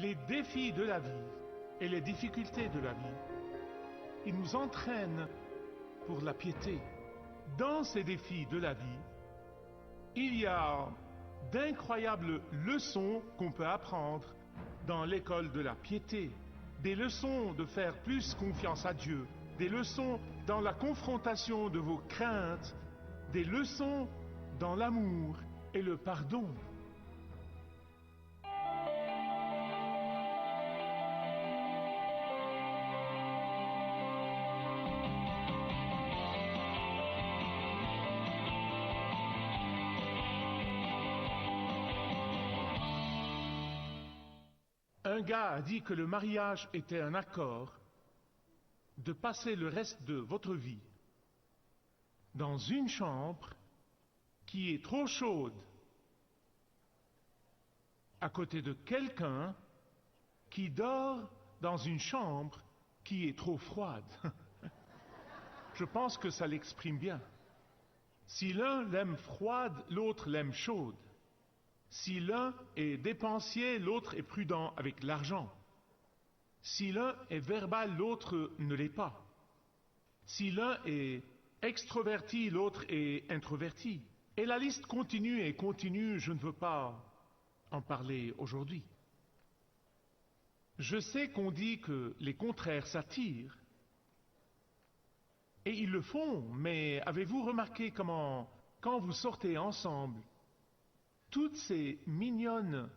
Les défis de la vie et les difficultés de la vie, ils nous entraînent pour la piété. Dans ces défis de la vie, il y a d'incroyables leçons qu'on peut apprendre dans l'école de la piété. Des leçons de faire plus confiance à Dieu, des leçons dans la confrontation de vos craintes, des leçons dans l'amour et le pardon. Un gars a dit que le mariage était un accord de passer le reste de votre vie dans une chambre qui est trop chaude à côté de quelqu'un qui dort dans une chambre qui est trop froide. Je pense que ça l'exprime bien. Si l'un l'aime froide, l'autre l'aime chaude. Si l'un est dépensier, l'autre est prudent avec l'argent. Si l'un est verbal, l'autre ne l'est pas. Si l'un est extroverti, l'autre est introverti. Et la liste continue et continue, je ne veux pas en parler aujourd'hui. Je sais qu'on dit que les contraires s'attirent, et ils le font, mais avez-vous remarqué comment, quand vous sortez ensemble, toutes ces mignonnes,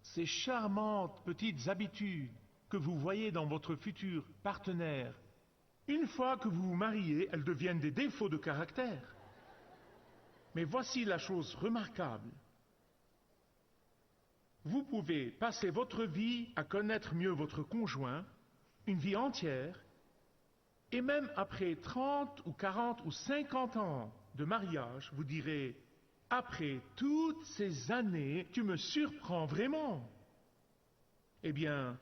ces charmantes petites habitudes que vous voyez dans votre futur partenaire, une fois que vous vous mariez, elles deviennent des défauts de caractère. Mais voici la chose remarquable. Vous pouvez passer votre vie à connaître mieux votre conjoint, une vie entière, et même après 30 ou 40 ou 50 ans de mariage, vous direz: après toutes ces années, tu me surprends vraiment. Eh bien,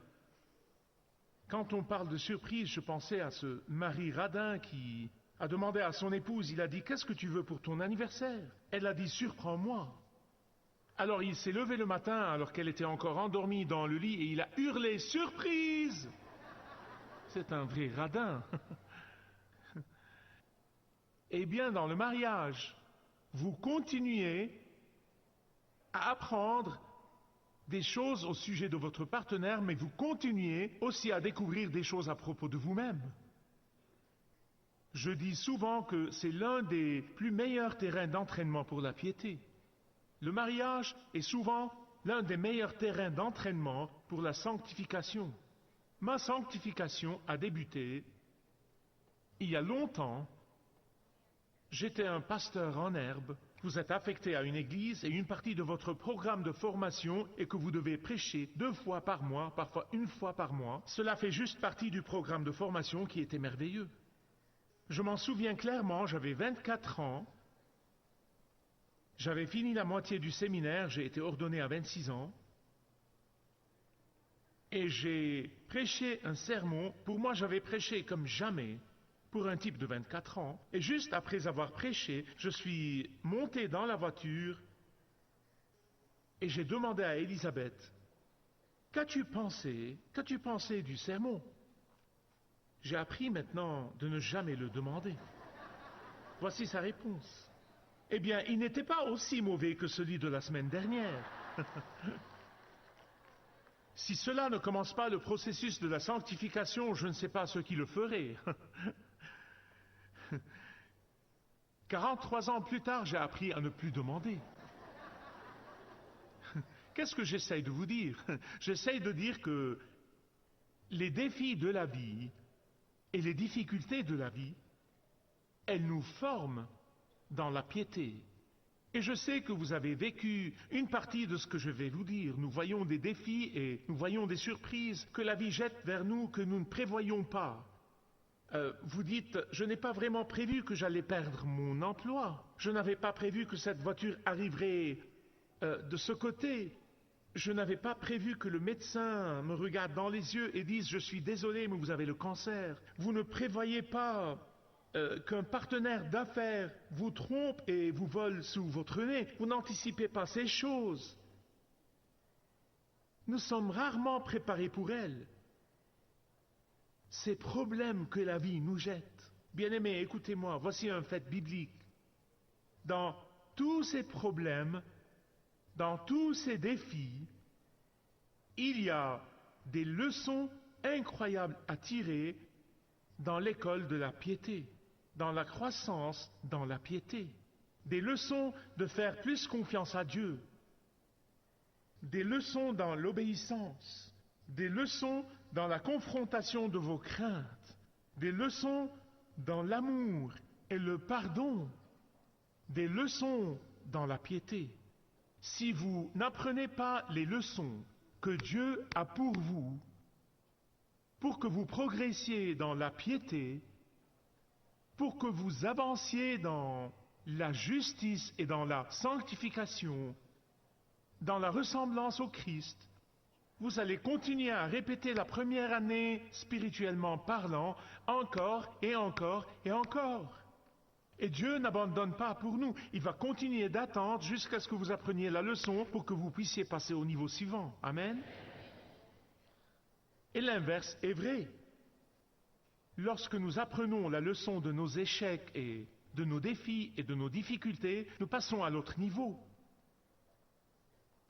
quand on parle de surprise, je pensais à ce mari radin qui a demandé à son épouse, il a dit: qu'est-ce que tu veux pour ton anniversaire? Elle a dit: surprends-moi. Alors il s'est levé le matin alors qu'elle était encore endormie dans le lit et il a hurlé: surprise! C'est un vrai radin. Eh bien, dans le mariage, vous continuez à apprendre des choses au sujet de votre partenaire, mais vous continuez aussi à découvrir des choses à propos de vous-même. Je dis souvent que c'est l'un des plus meilleurs terrains d'entraînement pour la piété. Le mariage est souvent l'un des meilleurs terrains d'entraînement pour la sanctification. Ma sanctification a débuté il y a longtemps. J'étais un pasteur en herbe. Vous êtes affecté à une église et une partie de votre programme de formation est que vous devez prêcher 2 fois par mois, parfois 1 fois par mois. Cela fait juste partie du programme de formation qui était merveilleux. Je m'en souviens clairement, j'avais 24 ans. J'avais fini la moitié du séminaire, j'ai été ordonné à 26 ans. Et j'ai prêché un sermon. Pour moi, j'avais prêché comme jamais. Pour un type de 24 ans, et juste après avoir prêché, je suis monté dans la voiture et j'ai demandé à Elisabeth: qu'as-tu pensé du sermon? J'ai appris maintenant de ne jamais le demander. Voici sa réponse. Eh bien, il n'était pas aussi mauvais que celui de la semaine dernière. Si cela ne commence pas le processus de la sanctification, je ne sais pas ce qui le ferait. 43 ans plus tard, j'ai appris à ne plus demander. Qu'est-ce que j'essaye de vous dire? J'essaye de dire que les défis de la vie et les difficultés de la vie, elles nous forment dans la piété. Et je sais que vous avez vécu une partie de ce que je vais vous dire. Nous voyons des défis et nous voyons des surprises que la vie jette vers nous que nous ne prévoyons pas. Vous dites: je n'ai pas vraiment prévu que j'allais perdre mon emploi. Je n'avais pas prévu que cette voiture arriverait de ce côté. Je n'avais pas prévu que le médecin me regarde dans les yeux et dise: je suis désolé, mais vous avez le cancer. Vous ne prévoyez pas qu'un partenaire d'affaires vous trompe et vous vole sous votre nez. Vous n'anticipez pas ces choses. Nous sommes rarement préparés pour elles. Ces problèmes que la vie nous jette. Bien-aimés, écoutez-moi, voici un fait biblique. Dans tous ces problèmes, dans tous ces défis, il y a des leçons incroyables à tirer dans l'école de la piété, dans la croissance dans la piété. Des leçons de faire plus confiance à Dieu, des leçons dans l'obéissance, des leçons dans la confrontation de vos craintes, des leçons dans l'amour et le pardon, des leçons dans la piété. Si vous n'apprenez pas les leçons que Dieu a pour vous, pour que vous progressiez dans la piété, pour que vous avanciez dans la justice et dans la sanctification, dans la ressemblance au Christ, vous allez continuer à répéter la première année spirituellement parlant, encore et encore et encore. Et Dieu n'abandonne pas pour nous. Il va continuer d'attendre jusqu'à ce que vous appreniez la leçon pour que vous puissiez passer au niveau suivant. Amen. Et l'inverse est vrai. Lorsque nous apprenons la leçon de nos échecs et de nos défis et de nos difficultés, nous passons à l'autre niveau.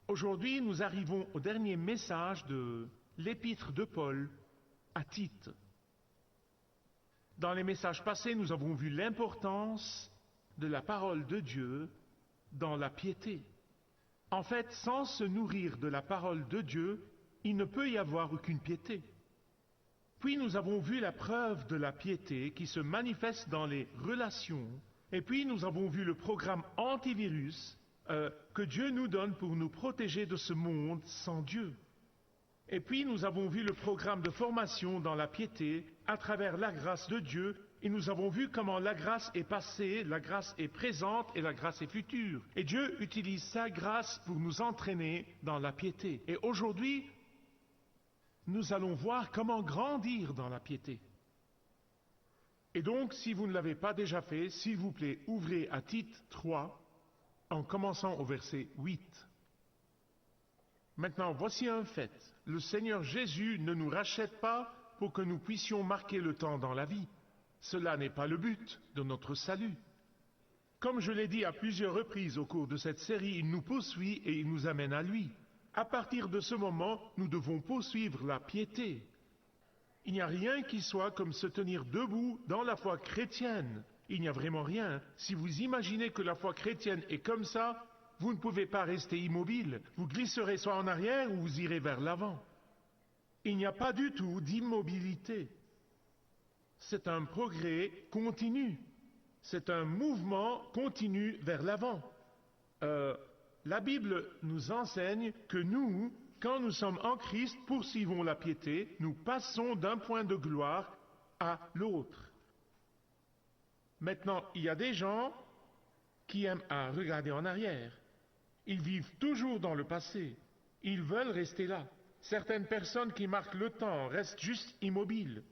Aujourd'hui, nous arrivons au dernier message de l'épître de Paul à Tite. Dans les messages passés, nous avons vu l'importance de la parole de Dieu dans la piété. En fait, sans se nourrir de la parole de Dieu, il ne peut y avoir aucune piété. Puis nous avons vu la preuve de la piété qui se manifeste dans les relations. Et puis nous avons vu le programme antivirus que Dieu nous donne pour nous protéger de ce monde sans Dieu. Et puis nous avons vu le programme de formation dans la piété à travers la grâce de Dieu. Et nous avons vu comment la grâce est passée, la grâce est présente et la grâce est future. Et Dieu utilise sa grâce pour nous entraîner dans la piété. Et aujourd'hui, nous allons voir comment grandir dans la piété. Et donc, si vous ne l'avez pas déjà fait, s'il vous plaît, ouvrez à Tite 3, en commençant au verset 8. Maintenant, voici un fait. Le Seigneur Jésus ne nous rachète pas pour que nous puissions marquer le temps dans la vie. Cela n'est pas le but de notre salut. Comme je l'ai dit à plusieurs reprises au cours de cette série, il nous poursuit et il nous amène à lui. À partir de ce moment, nous devons poursuivre la piété. Il n'y a rien qui soit comme se tenir debout dans la foi chrétienne. Il n'y a vraiment rien. Si vous imaginez que la foi chrétienne est comme ça, vous ne pouvez pas rester immobile. Vous glisserez soit en arrière ou vous irez vers l'avant. Il n'y a pas du tout d'immobilité. C'est un progrès continu. C'est un mouvement continu vers l'avant. La Bible nous enseigne que nous, quand nous sommes en Christ, poursuivons la piété, nous passons d'un point de gloire à l'autre. Maintenant, il y a des gens qui aiment à regarder en arrière. Ils vivent toujours dans le passé. Ils veulent rester là. Certaines personnes qui marquent le temps restent juste immobiles.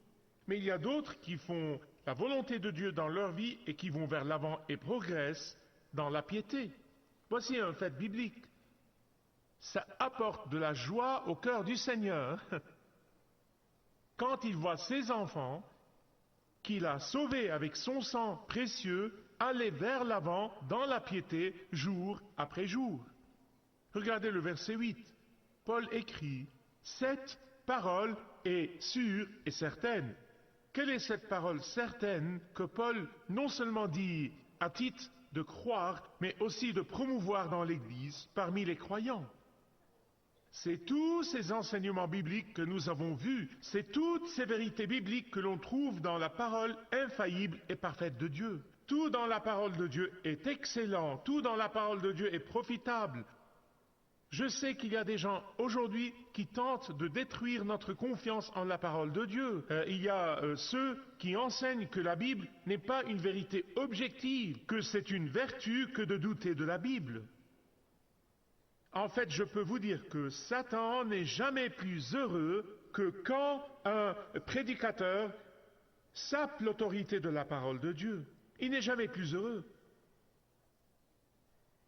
Mais il y a d'autres qui font la volonté de Dieu dans leur vie et qui vont vers l'avant et progressent dans la piété. Voici un fait biblique. Ça apporte de la joie au cœur du Seigneur quand il voit ses enfants qu'il a sauvés avec son sang précieux aller vers l'avant dans la piété jour après jour. Regardez le verset 8. Paul écrit « Cette parole est sûre et certaine ». Quelle est cette parole certaine que Paul non seulement dit à Tite de croire, mais aussi de promouvoir dans l'Église parmi les croyants? C'est tous ces enseignements bibliques que nous avons vus, c'est toutes ces vérités bibliques que l'on trouve dans la parole infaillible et parfaite de Dieu. Tout dans la parole de Dieu est excellent, tout dans la parole de Dieu est profitable. Je sais qu'il y a des gens aujourd'hui qui tentent de détruire notre confiance en la parole de Dieu. Il y a ceux qui enseignent que la Bible n'est pas une vérité objective, que c'est une vertu que de douter de la Bible. En fait, je peux vous dire que Satan n'est jamais plus heureux que quand un prédicateur sape l'autorité de la parole de Dieu. Il n'est jamais plus heureux.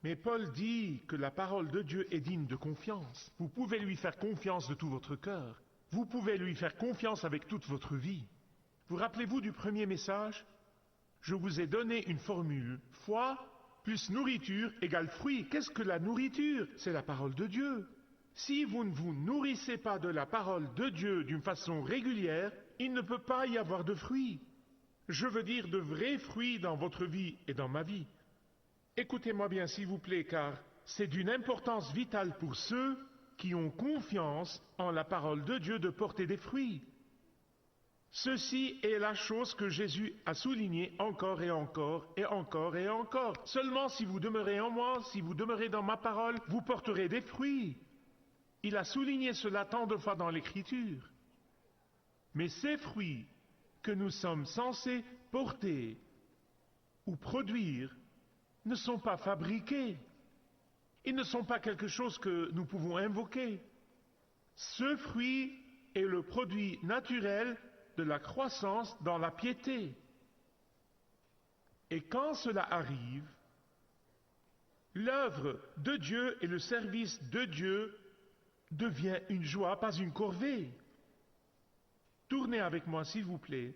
Mais Paul dit que la parole de Dieu est digne de confiance. Vous pouvez lui faire confiance de tout votre cœur. Vous pouvez lui faire confiance avec toute votre vie. Vous rappelez-vous du premier message? Je vous ai donné une formule. Foi plus nourriture égale fruit. Qu'est-ce que la nourriture? C'est la parole de Dieu. Si vous ne vous nourrissez pas de la parole de Dieu d'une façon régulière, il ne peut pas y avoir de fruits. Je veux dire de vrais fruits dans votre vie et dans ma vie. Écoutez-moi bien s'il vous plaît, car c'est d'une importance vitale pour ceux qui ont confiance en la parole de Dieu de porter des fruits. Ceci est la chose que Jésus a soulignée encore et encore et encore et encore. Seulement si vous demeurez en moi, si vous demeurez dans ma parole, vous porterez des fruits. Il a souligné cela tant de fois dans l'Écriture. Mais ces fruits que nous sommes censés porter ou produire ne sont pas fabriqués. Ils ne sont pas quelque chose que nous pouvons invoquer. Ce fruit est le produit naturel de la croissance dans la piété. Et quand cela arrive, l'œuvre de Dieu et le service de Dieu devient une joie, pas une corvée. Tournez avec moi, s'il vous plaît,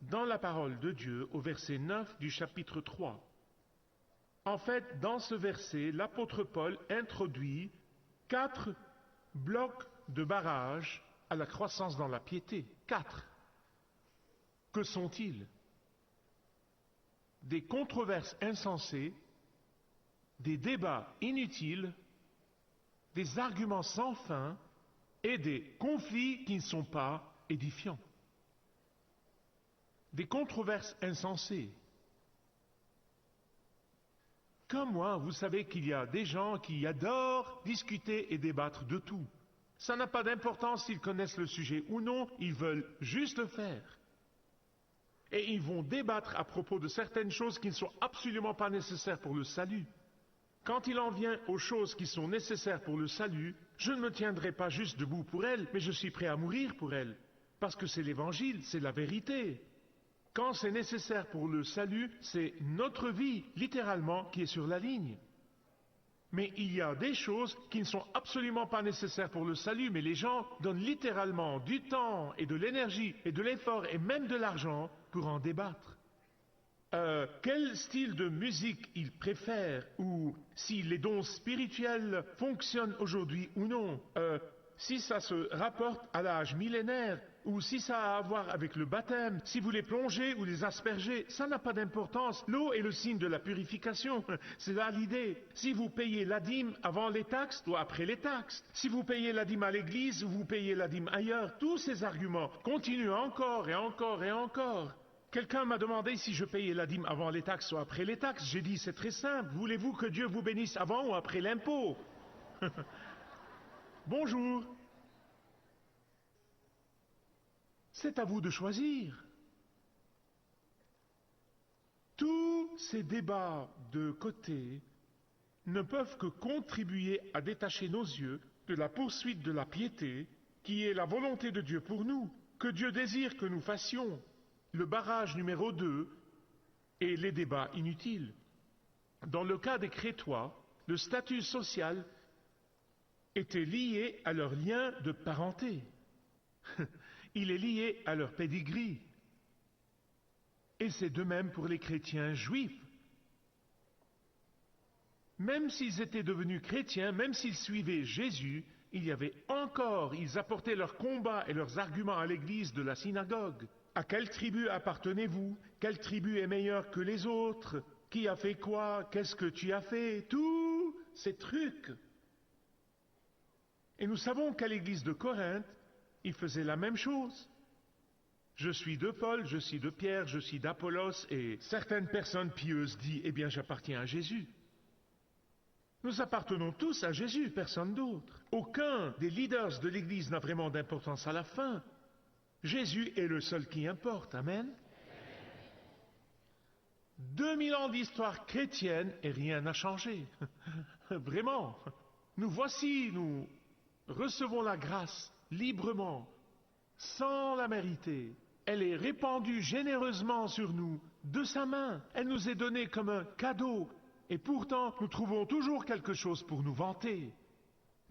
dans la parole de Dieu, au verset 9 du chapitre 3. En fait, dans ce verset, l'apôtre Paul introduit 4 blocs de barrage à la croissance dans la piété. 4. Que sont-ils? Des controverses insensées, des débats inutiles, des arguments sans fin et des conflits qui ne sont pas édifiants. Des controverses insensées. Comme moi, vous savez qu'il y a des gens qui adorent discuter et débattre de tout. Ça n'a pas d'importance s'ils connaissent le sujet ou non, ils veulent juste le faire. Et ils vont débattre à propos de certaines choses qui ne sont absolument pas nécessaires pour le salut. Quand il en vient aux choses qui sont nécessaires pour le salut, je ne me tiendrai pas juste debout pour elles, mais je suis prêt à mourir pour elles. Parce que c'est l'évangile, c'est la vérité. Quand c'est nécessaire pour le salut, c'est notre vie, littéralement, qui est sur la ligne. Mais il y a des choses qui ne sont absolument pas nécessaires pour le salut, mais les gens donnent littéralement du temps et de l'énergie et de l'effort et même de l'argent pour en débattre. Quel style de musique ils préfèrent, ou si les dons spirituels fonctionnent aujourd'hui ou non, si ça se rapporte à l'âge millénaire, ou si ça a à voir avec le baptême, si vous les plongez ou les aspergez, ça n'a pas d'importance. L'eau est le signe de la purification, c'est là l'idée. Si vous payez la dîme avant les taxes ou après les taxes, si vous payez la dîme à l'église ou vous payez la dîme ailleurs, tous ces arguments continuent encore et encore et encore. Quelqu'un m'a demandé si je payais la dîme avant les taxes ou après les taxes. J'ai dit, c'est très simple. Voulez-vous que Dieu vous bénisse avant ou après l'impôt? Bonjour. C'est à vous de choisir. Tous ces débats de côté ne peuvent que contribuer à détacher nos yeux de la poursuite de la piété, qui est la volonté de Dieu pour nous, que Dieu désire que nous fassions. Le barrage numéro 2 est les débats inutiles. Dans le cas des Crétois, le statut social était lié à leur lien de parenté. Il est lié à leur pédigree. Et c'est de même pour les chrétiens juifs. Même s'ils étaient devenus chrétiens, même s'ils suivaient Jésus, il y avait encore, ils apportaient leurs combats et leurs arguments à l'église de la synagogue. À quelle tribu appartenez-vous? Quelle tribu est meilleure que les autres? Qui a fait quoi? Qu'est-ce que tu as fait? Tous ces trucs. Et nous savons qu'à l'église de Corinthe, ils faisaient la même chose. Je suis de Paul, je suis de Pierre, je suis d'Apollos, et certaines personnes pieuses disent, eh bien j'appartiens à Jésus. Nous appartenons tous à Jésus, personne d'autre. Aucun des leaders de l'église n'a vraiment d'importance à la fin. Jésus est le seul qui importe. Amen. 2000 ans d'histoire chrétienne et rien n'a changé. Vraiment. Nous voici, nous recevons la grâce librement, sans la mériter. Elle est répandue généreusement sur nous, de sa main. Elle nous est donnée comme un cadeau. Et pourtant, nous trouvons toujours quelque chose pour nous vanter.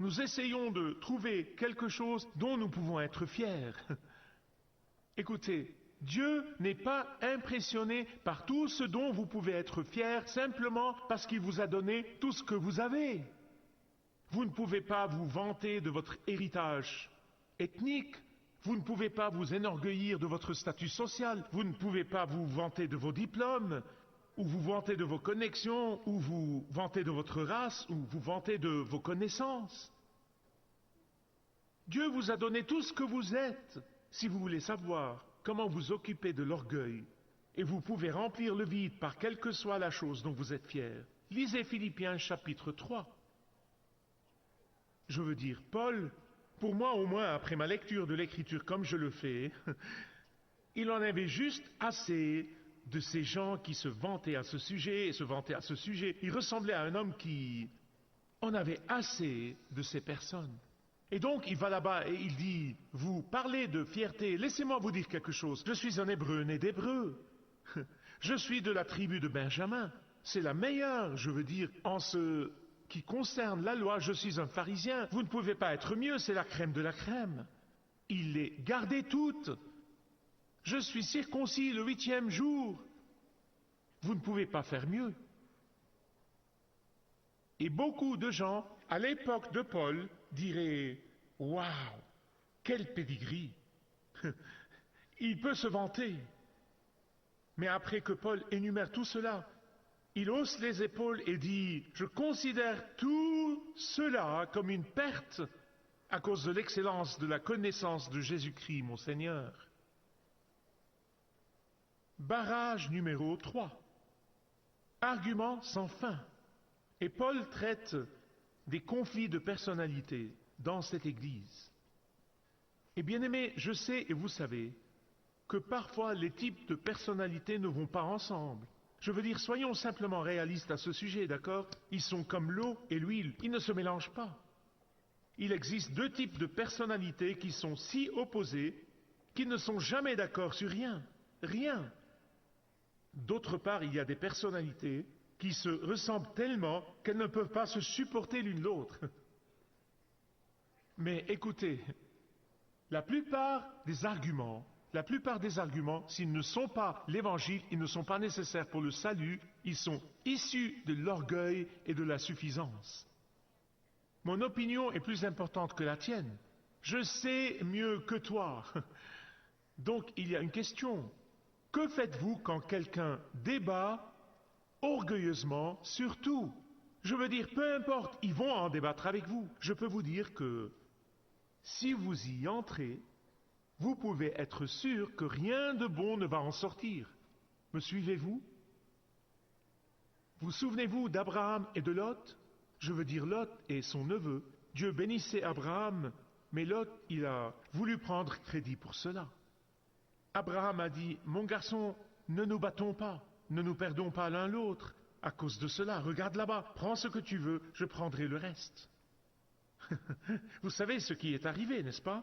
Nous essayons de trouver quelque chose dont nous pouvons être fiers. Écoutez, Dieu n'est pas impressionné par tout ce dont vous pouvez être fiers simplement parce qu'il vous a donné tout ce que vous avez. Vous ne pouvez pas vous vanter de votre héritage ethnique. Vous ne pouvez pas vous enorgueillir de votre statut social. Vous ne pouvez pas vous vanter de vos diplômes, ou vous vanter de vos connexions, ou vous vanter de votre race, ou vous vanter de vos connaissances. Dieu vous a donné tout ce que vous êtes. Si vous voulez savoir comment vous occuper de l'orgueil, et vous pouvez remplir le vide par quelle que soit la chose dont vous êtes fier, lisez Philippiens chapitre 3. Je veux dire, Paul, pour moi au moins après ma lecture de l'Écriture comme je le fais, il en avait juste assez de ces gens qui se vantaient à ce sujet et se vantaient à ce sujet. Il ressemblait à un homme qui en avait assez de ces personnes. Et donc il va là-bas et il dit, vous parlez de fierté, laissez-moi vous dire quelque chose. Je suis un Hébreu né d'Hébreux. Je suis de la tribu de Benjamin. C'est la meilleure, je veux dire, en ce qui concerne la loi, je suis un pharisien. Vous ne pouvez pas être mieux, c'est la crème de la crème. Il les gardait toutes. Je suis circoncis le 8e jour. Vous ne pouvez pas faire mieux. Et beaucoup de gens, à l'époque de Paul, diraient « Waouh, quel pédigree ! Il peut se vanter. » Mais après que Paul énumère tout cela, il hausse les épaules et dit « Je considère tout cela comme une perte à cause de l'excellence de la connaissance de Jésus-Christ, mon Seigneur. » Barrage numéro 3. Argument sans fin. Et Paul traite des conflits de personnalité dans cette Église. Et bien aimés, je sais et vous savez que parfois les types de personnalités ne vont pas ensemble. Je veux dire, soyons simplement réalistes à ce sujet, d'accord? Ils sont comme l'eau et l'huile, ils ne se mélangent pas. Il existe deux types de personnalités qui sont si opposés qu'ils ne sont jamais d'accord sur rien. Rien. D'autre part, il y a des personnalités qui se ressemblent tellement qu'elles ne peuvent pas se supporter l'une l'autre. Mais écoutez, la plupart des arguments, s'ils ne sont pas l'Évangile, ils ne sont pas nécessaires pour le salut, ils sont issus de l'orgueil et de la suffisance. Mon opinion est plus importante que la tienne. Je sais mieux que toi. Donc il y a une question. Que faites-vous quand quelqu'un débat orgueilleusement sur tout? Je veux dire, peu importe, ils vont en débattre avec vous. Je peux vous dire que si vous y entrez, vous pouvez être sûr que rien de bon ne va en sortir. Me suivez-vous? Vous souvenez-vous d'Abraham et de Lot? Je veux dire Lot et son neveu. Dieu bénissait Abraham, mais Lot, il a voulu prendre crédit pour cela. Abraham a dit, mon garçon, ne nous battons pas, ne nous perdons pas l'un l'autre. À cause de cela, regarde là-bas, prends ce que tu veux, je prendrai le reste. Vous savez ce qui est arrivé, n'est-ce pas?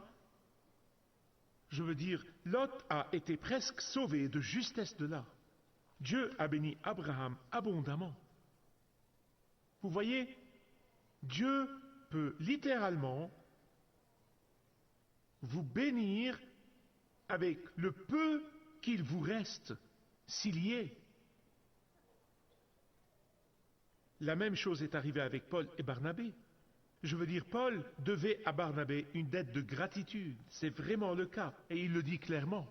Je veux dire, Lot a été presque sauvé de justesse de là. Dieu a béni Abraham abondamment. Vous voyez, Dieu peut littéralement vous bénir avec le peu qu'il vous reste, s'il y est. La même chose est arrivée avec Paul et Barnabé. Je veux dire, Paul devait à Barnabé une dette de gratitude. C'est vraiment le cas, et il le dit clairement.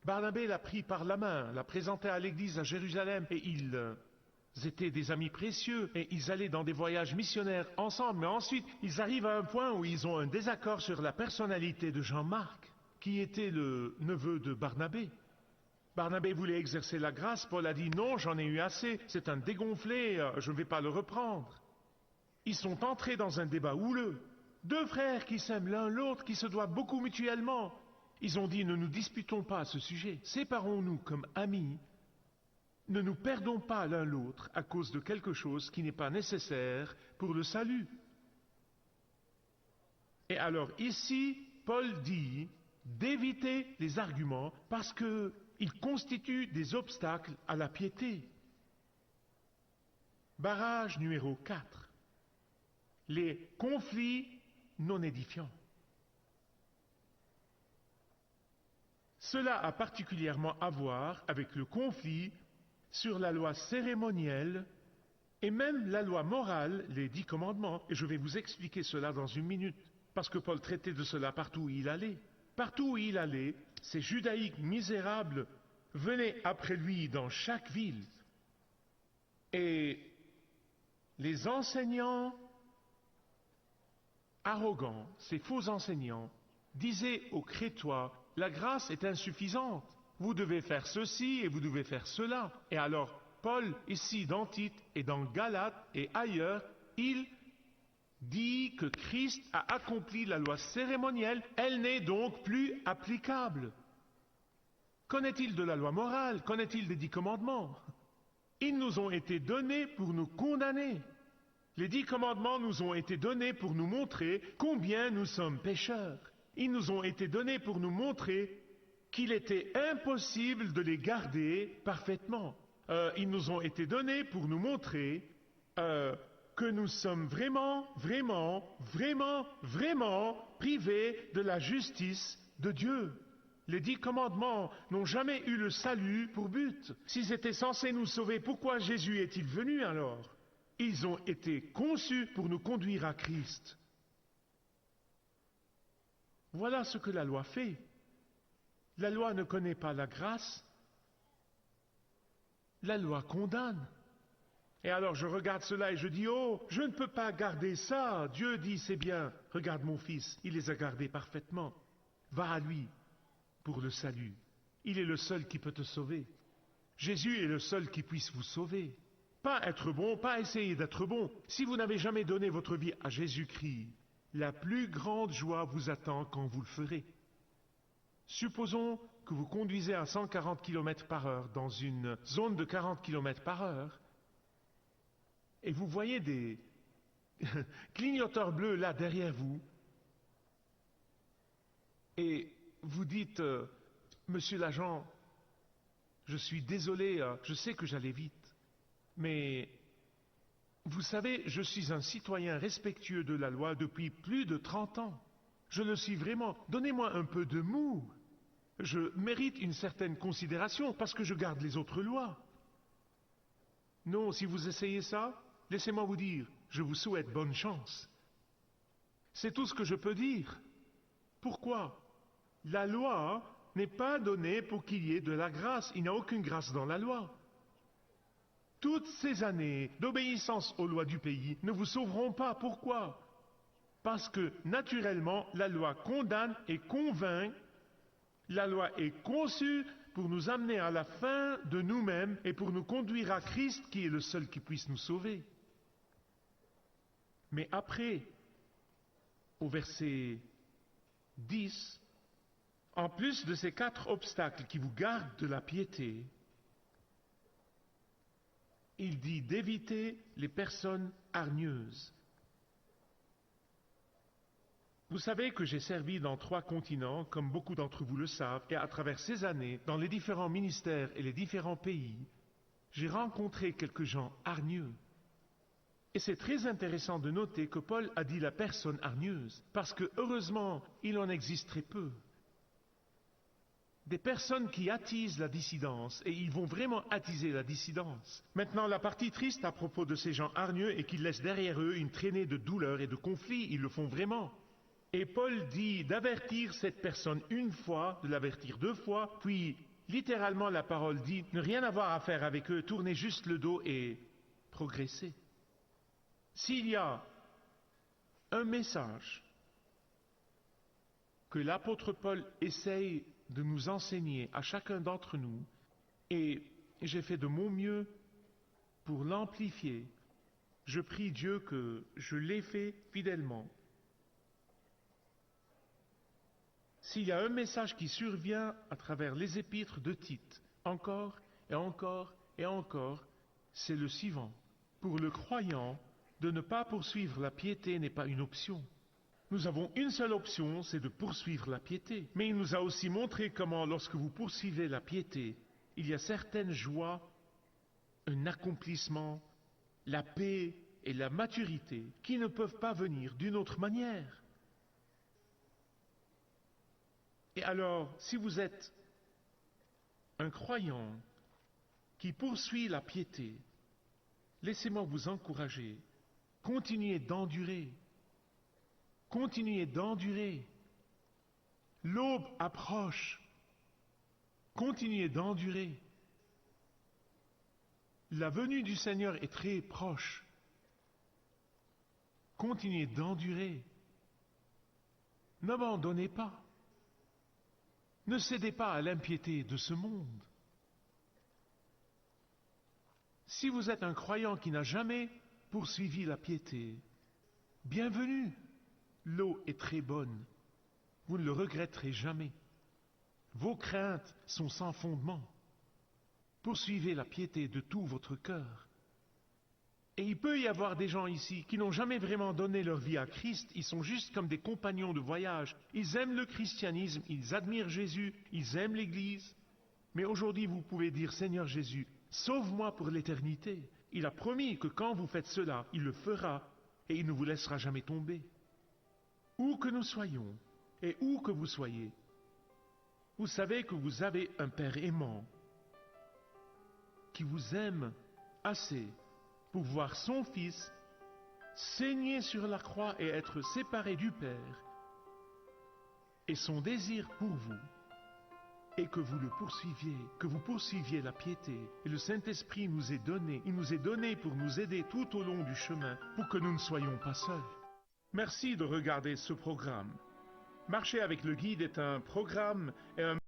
Barnabé l'a pris par la main, l'a présenté à l'église à Jérusalem, et ils étaient des amis précieux, et ils allaient dans des voyages missionnaires ensemble. Mais ensuite, ils arrivent à un point où ils ont un désaccord sur la personnalité de Jean-Marc, qui était le neveu de Barnabé. Barnabé voulait exercer la grâce, Paul a dit non, j'en ai eu assez, c'est un dégonflé, je ne vais pas le reprendre. Ils sont entrés dans un débat houleux. Deux frères qui s'aiment l'un l'autre, qui se doivent beaucoup mutuellement. Ils ont dit ne nous disputons pas à ce sujet, séparons-nous comme amis, ne nous perdons pas l'un l'autre à cause de quelque chose qui n'est pas nécessaire pour le salut. Et alors ici, Paul dit d'éviter les arguments parce qu'ils constituent des obstacles à la piété. Barrage numéro 4. Les conflits non édifiants. Cela a particulièrement à voir avec le conflit sur la loi cérémonielle et même la loi morale, les 10 commandements. Et je vais vous expliquer cela dans une minute, parce que Paul traitait de cela partout où il allait. Partout où il allait, ces judaïques misérables venaient après lui dans chaque ville. Et les enseignants arrogants, ces faux enseignants, disaient aux Crétois, la grâce est insuffisante, vous devez faire ceci et vous devez faire cela. Et alors, Paul, ici dans Tite et dans Galates et ailleurs, il dit que Christ a accompli la loi cérémonielle, elle n'est donc plus applicable. Qu'en est-il de la loi morale? Qu'en est-il des 10 commandements? Ils nous ont été donnés pour nous condamner. Les 10 commandements nous ont été donnés pour nous montrer combien nous sommes pécheurs. Ils nous ont été donnés pour nous montrer qu'il était impossible de les garder parfaitement. Ils nous ont été donnés pour nous montrer que nous sommes vraiment privés de la justice de Dieu. Les 10 commandements n'ont jamais eu le salut pour but. S'ils étaient censés nous sauver, pourquoi Jésus est-il venu alors? Ils ont été conçus pour nous conduire à Christ. Voilà ce que la loi fait. La loi ne connaît pas la grâce. La loi condamne. Et alors je regarde cela et je dis, oh, je ne peux pas garder ça. Dieu dit, c'est bien. Regarde mon fils, il les a gardés parfaitement. Va à lui pour le salut. Il est le seul qui peut te sauver. Jésus est le seul qui puisse vous sauver. Pas être bon, pas essayer d'être bon. Si vous n'avez jamais donné votre vie à Jésus-Christ, la plus grande joie vous attend quand vous le ferez. Supposons que vous conduisez à 140 km par heure dans une zone de 40 km par heure et vous voyez des clignoteurs bleus là derrière vous et vous dites Monsieur l'agent, je suis désolé, je sais que j'allais vite, mais vous savez, je suis un citoyen respectueux de la loi depuis plus de 30 ans. Je le suis vraiment. Donnez-moi un peu de mou. Je mérite une certaine considération parce que je garde les autres lois. Non, si vous essayez ça, laissez-moi vous dire, je vous souhaite bonne chance. C'est tout ce que je peux dire. Pourquoi? La loi n'est pas donnée pour qu'il y ait de la grâce. Il n'y a aucune grâce dans la loi. Toutes ces années d'obéissance aux lois du pays ne vous sauveront pas. Pourquoi? Parce que, naturellement, la loi condamne et convainc. La loi est conçue pour nous amener à la fin de nous-mêmes et pour nous conduire à Christ qui est le seul qui puisse nous sauver. Mais après, au verset 10, en plus de ces 4 obstacles qui vous gardent de la piété, il dit d'éviter les personnes hargneuses. Vous savez que j'ai servi dans 3 continents, comme beaucoup d'entre vous le savent, et à travers ces années, dans les différents ministères et les différents pays, j'ai rencontré quelques gens hargneux. Et c'est très intéressant de noter que Paul a dit la personne hargneuse, parce que heureusement, il en existe très peu. Des personnes qui attisent la dissidence, et ils vont vraiment attiser la dissidence. Maintenant, la partie triste à propos de ces gens hargneux est qu'ils laissent derrière eux une traînée de douleurs et de conflits, ils le font vraiment. Et Paul dit d'avertir cette personne une fois, de l'avertir 2 fois, puis littéralement la parole dit ne rien avoir à faire avec eux, tourner juste le dos et progresser. S'il y a un message que l'apôtre Paul essaye de nous enseigner à chacun d'entre nous, et j'ai fait de mon mieux pour l'amplifier, je prie Dieu que je l'ai fait fidèlement. S'il y a un message qui survient à travers les épîtres de Tite, encore et encore et encore, c'est le suivant. Pour le croyant, de ne pas poursuivre la piété n'est pas une option. Nous avons une seule option, c'est de poursuivre la piété. Mais il nous a aussi montré comment, lorsque vous poursuivez la piété, il y a certaines joies, un accomplissement, la paix et la maturité qui ne peuvent pas venir d'une autre manière. Et alors, si vous êtes un croyant qui poursuit la piété, laissez-moi vous encourager. Continuez d'endurer. Continuez d'endurer. L'aube approche. Continuez d'endurer. La venue du Seigneur est très proche. Continuez d'endurer. N'abandonnez pas. Ne cédez pas à l'impiété de ce monde. Si vous êtes un croyant qui n'a jamais poursuivi la piété, bienvenue. L'eau est très bonne. Vous ne le regretterez jamais. Vos craintes sont sans fondement. Poursuivez la piété de tout votre cœur. Et il peut y avoir des gens ici qui n'ont jamais vraiment donné leur vie à Christ. Ils sont juste comme des compagnons de voyage. Ils aiment le christianisme, ils admirent Jésus, ils aiment l'Église. Mais aujourd'hui, vous pouvez dire, Seigneur Jésus, sauve-moi pour l'éternité. Il a promis que quand vous faites cela, il le fera et il ne vous laissera jamais tomber. Où que nous soyons et où que vous soyez, vous savez que vous avez un Père aimant qui vous aime assez pour voir son Fils saigner sur la croix et être séparé du Père. Et son désir pour vous est que vous le poursuiviez, que vous poursuiviez la piété. Et le Saint-Esprit nous est donné, il nous est donné pour nous aider tout au long du chemin, pour que nous ne soyons pas seuls. Merci de regarder ce programme. Marcher avec le guide est un programme et un